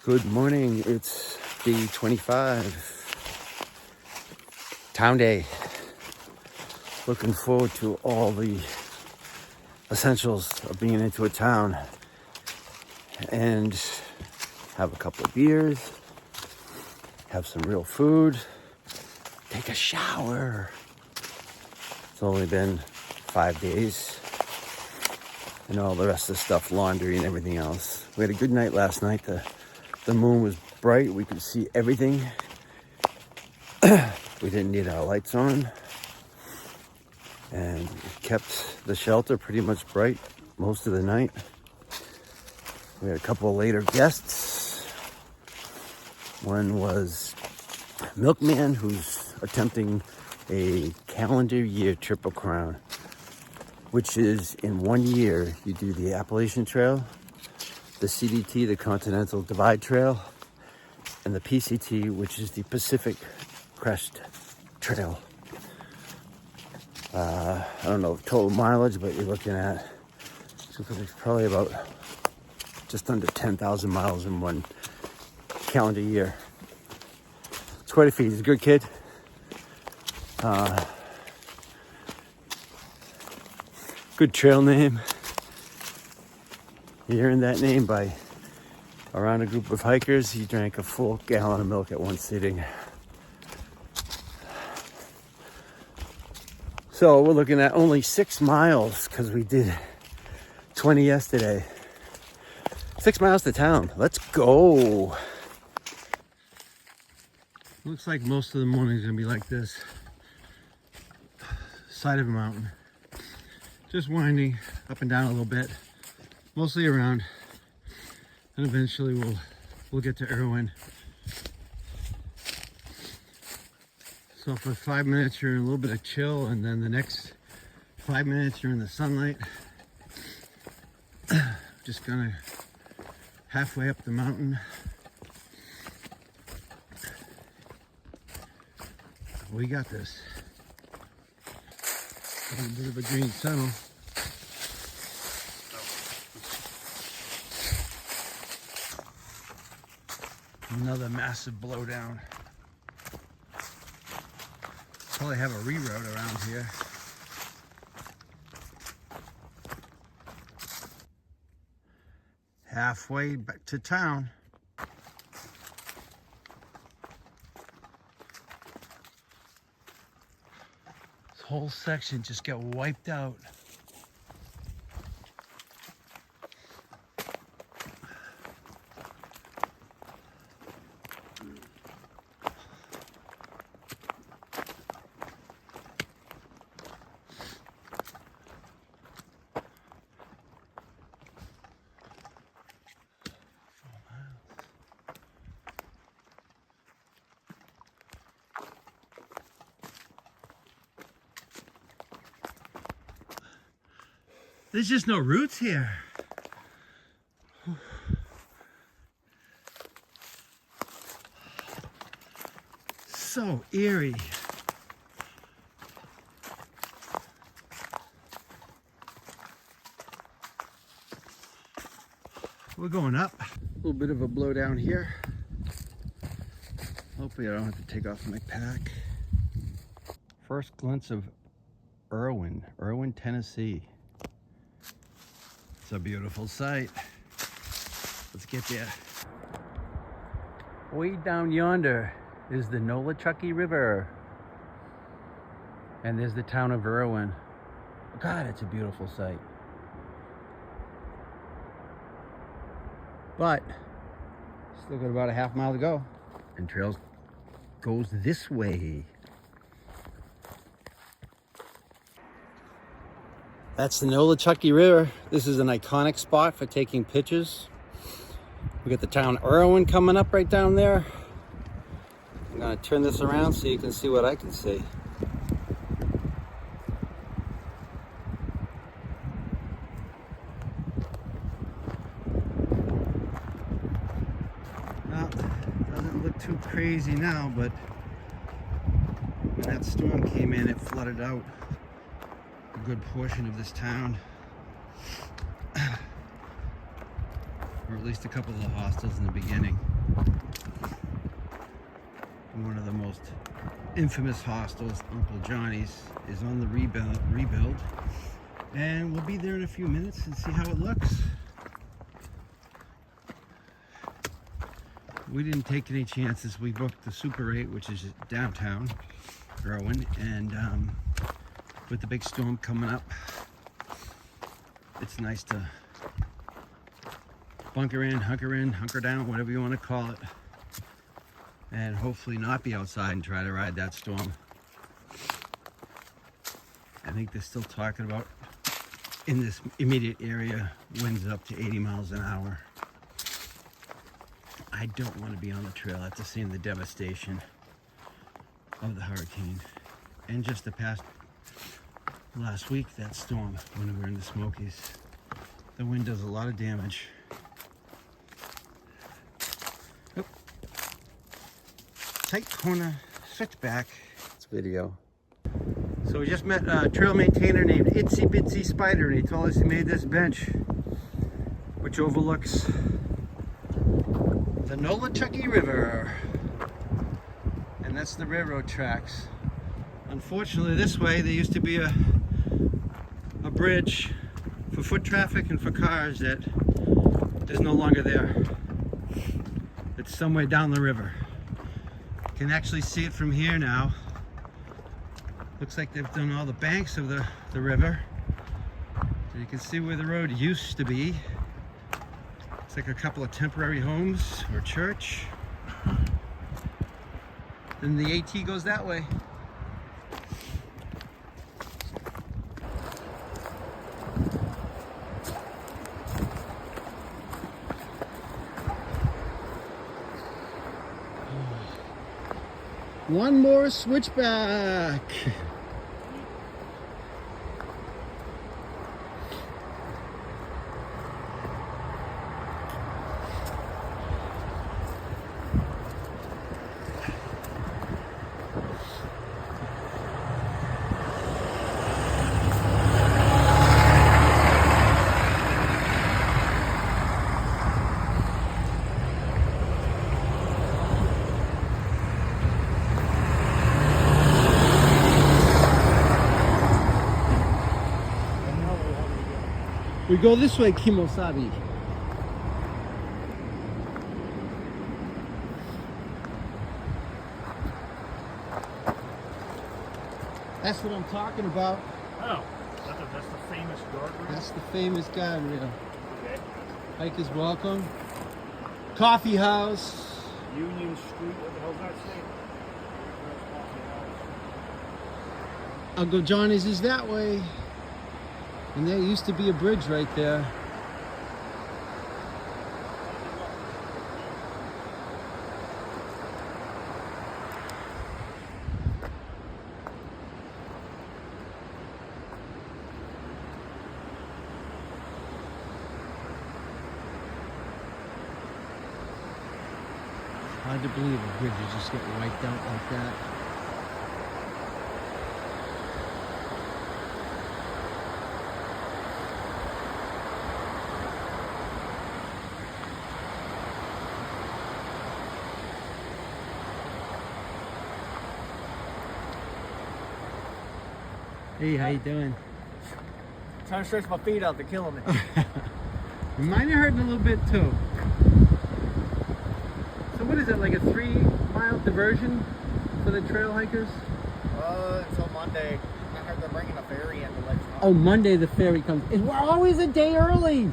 Good morning, it's day 25, town day. Looking forward to all the essentials of being into a town and have a couple of beers, have some real food, take a shower. It's only been 5 days and all the rest of the stuff, laundry and everything else. We had a good night last night. The moon was bright. We could see everything. We didn't need our lights on. And it kept the shelter pretty much bright most of the night. We had a couple of later guests. One was Milkman, who's attempting a calendar year Triple Crown, which is in 1 year you do the Appalachian Trail, the CDT, the Continental Divide Trail, and the PCT, which is the Pacific Crest Trail. I don't know total mileage, but you're looking at probably about just under 10,000 miles in 1 calendar year. It's quite a feat. He's a good kid. Good trail name. He earned that name by around a group of hikers. He drank a full gallon of milk at one sitting. So we're looking at only 6 miles because we did 20 yesterday. 6 miles to town. Let's go. Looks like most of the morning's gonna be like this. Side of a mountain. Just winding up and down a little bit. Mostly around. And eventually we'll get to Irwin. So for 5 minutes you're in a little bit of chill, and then the next 5 minutes you're in the sunlight. Just gonna halfway up the mountain. We got this. A little bit of a green tunnel. Another massive blowdown. Probably have a reroute around here. Halfway back to town. This whole section just got wiped out. There's just no roots here. So eerie. We're going up. A little bit of a blowdown here. Hopefully I don't have to take off my pack. First glimpse of Irwin, Tennessee. It's a beautiful sight. Let's get there. Way down yonder is the Nolichucky River. And there's the town of Irwin. God, it's a beautiful sight. But still got about a half mile to go. And trails goes this way. That's the Nolichucky River. This is an iconic spot for taking pictures. We got the town Irwin coming up right down there. I'm gonna turn this around so you can see what I can see. Well, doesn't look too crazy now, but when that storm came in, it flooded out a good portion of this town, or at least a couple of the hostels in the beginning. One of the most infamous hostels, Uncle Johnny's, is on the rebuild. And we'll be there in a few minutes and see how it looks. We didn't take any chances. We booked the Super 8, which is downtown Irwin, and with the big storm coming up, it's nice to bunker in, hunker down, whatever you want to call it, and hopefully not be outside and try to ride that storm. I think they're still talking about, in this immediate area, winds up to 80 miles an hour. I don't want to be on the trail after seeing the devastation of the hurricane. And just the past last week, that storm when we were in the Smokies. The wind does a lot of damage. Oop. Tight corner, switchback. It's video. So we just met a trail maintainer named Itsy Bitsy Spider, and he told us he made this bench, which overlooks the Nolichucky River, and that's the railroad tracks. Unfortunately, this way there used to be a bridge for foot traffic and for cars that is no longer there. It's somewhere down the river. You can actually see it from here now. Looks like they've done all the banks of the river, so you can see where the road used to be. It's like a couple of temporary homes or church. Then the AT goes that way. One more switchback. We go this way, Kimosabi. That's what I'm talking about. Oh, that's the famous guardrail? That's the famous guardrail. Okay. Hikers welcome. Coffee house. Union Street, what the hell's that say? Uncle Johnny's is that way. And there used to be a bridge right there. Hard to believe a bridge is just getting wiped out like that. Hey, how you doing? Trying to stretch my feet out, they're killing me. Mine are hurting a little bit too. So what is it, like a 3-mile diversion for the trail hikers? Until Monday. I heard they're bringing a ferry in to let you know. Oh, Monday the ferry comes. We're always a day early.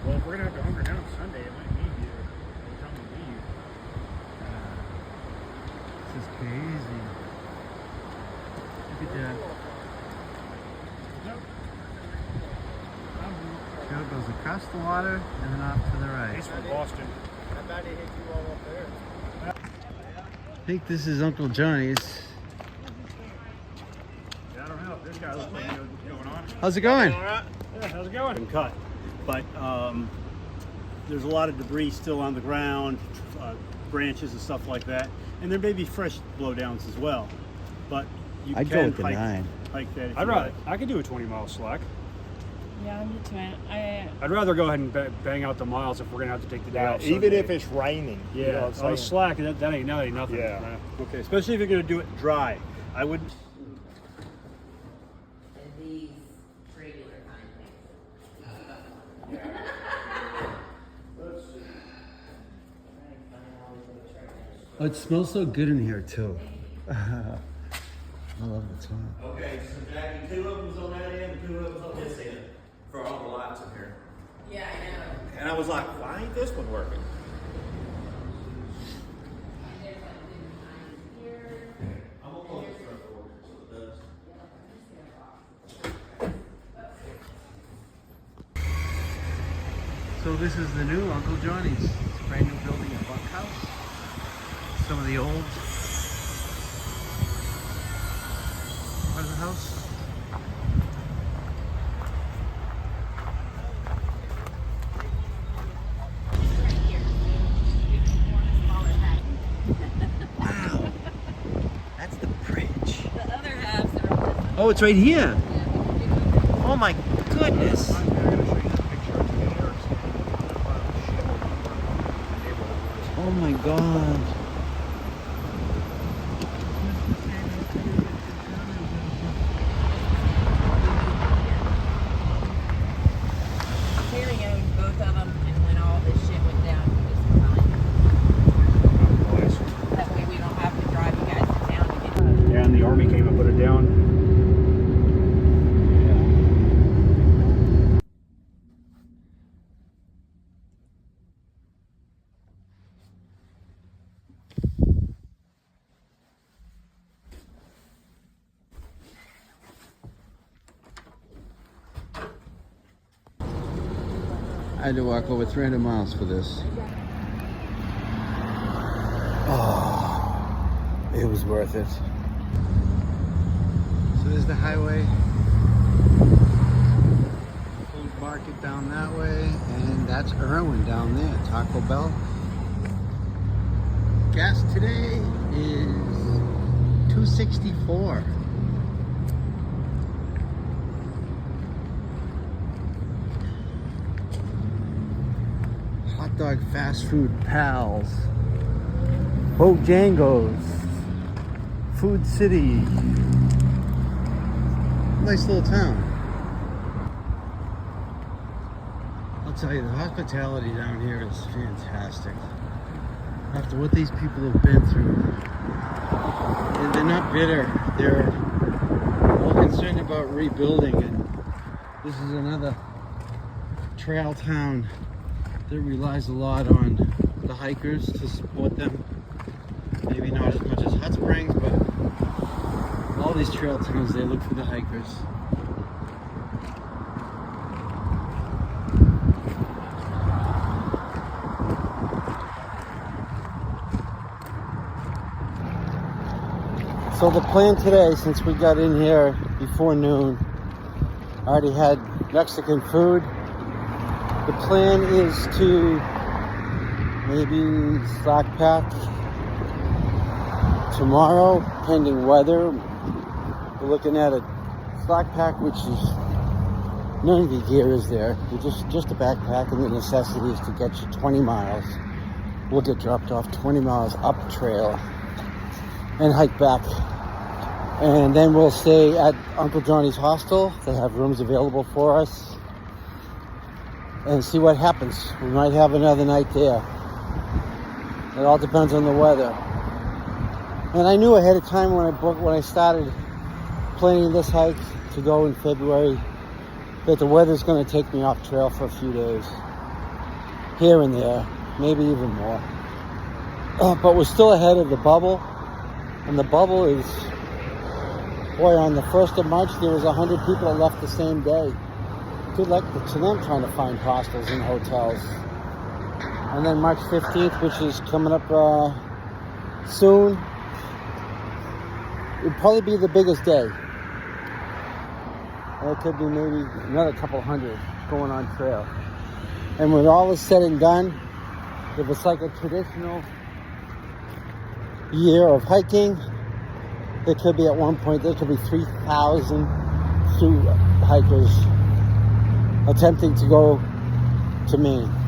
Well, if we're going to have to hunker down Sunday, it might be here. By the time we leave. This is crazy. Look at that. Trail goes across the water and then off to the right. He's from Boston. I bet it hit you all up there. I think this is Uncle Johnny's. Yeah, I don't know. This guy looks like he knows what's going on. How's it going? All right. Yeah, how's it going? Been cut, but there's a lot of debris still on the ground, branches and stuff like that, and there may be fresh blowdowns as well. But you I'd go can with the 9. hike that. If I'd you rather. like. I could do a 20-mile slack. Yeah, me too. I'd rather go ahead and bang out the miles if we're gonna have to take the day off. Even Sunday. if it's raining. Yeah, You know what I'm on the saying? slack, that ain't nothing. Yeah. man. Okay, especially if you're going to do it dry. I wouldn't. And these regular kind things. Oh, it smells so good in here too. I love the smell. Okay, so Jackie, 2 of them's on that end, and 2 of them's on this end for all the lights in here. Yeah, I know. And I was like, why ain't this one working? And there's like different kinds here. I'm gonna close the front door so it does. So this is the new Uncle Johnny's. It's a brand new building, a bunkhouse. Some of the old part of the house. Wow, that's the bridge. The other halves are. Oh, it's right here. Oh my goodness. I'm gonna show you this picture of the Eric standing in a pile of shit where the neighborhood was. Oh my god. Terry owned both of them, and when all this shit went down, he just resigned. That way we don't have to drive you guys to town to get. Yeah, and the army came and put it down. I had to walk over 300 miles for this. Oh, it was worth it. So there's the highway. Food market down that way, and that's Irwin down there, Taco Bell. Gas today is $2.64. Hot dog fast food pals, Bojangles, Food City. Nice little town. I'll tell you, the hospitality down here is fantastic. After what these people have been through, and they're not bitter. They're all concerned about rebuilding, and this is another trail town that relies a lot on the hikers to support them. Maybe not as much as Hot Springs, but all these trail towns, they look for the hikers. So the plan today, since we got in here before noon, I already had Mexican food. The plan is to maybe slack pack tomorrow, pending weather. We're looking at a slack pack, which is none of the gear is there. You're just a backpack, and the necessity is to get you 20 miles. We'll get dropped off 20 miles up trail and hike back. And then we'll stay at Uncle Johnny's hostel. They have rooms available for us. And see what happens. We might have another night there. It all depends on the weather. And I knew ahead of time when I started planning this hike to go in February that the weather's going to take me off trail for a few days. Here and there, maybe even more. But we're still ahead of the bubble. And the bubble is, boy, on the 1st of March, there was 100 people that left the same day. Good luck to them trying to find hostels and hotels. And then March 15th, which is coming up soon, it'd probably be the biggest day. And it could be maybe another couple hundred going on trail. And when all is said and done, if it's like a traditional year of hiking, there could be at one point, there could be 3,000 through hikers attempting to go to Maine.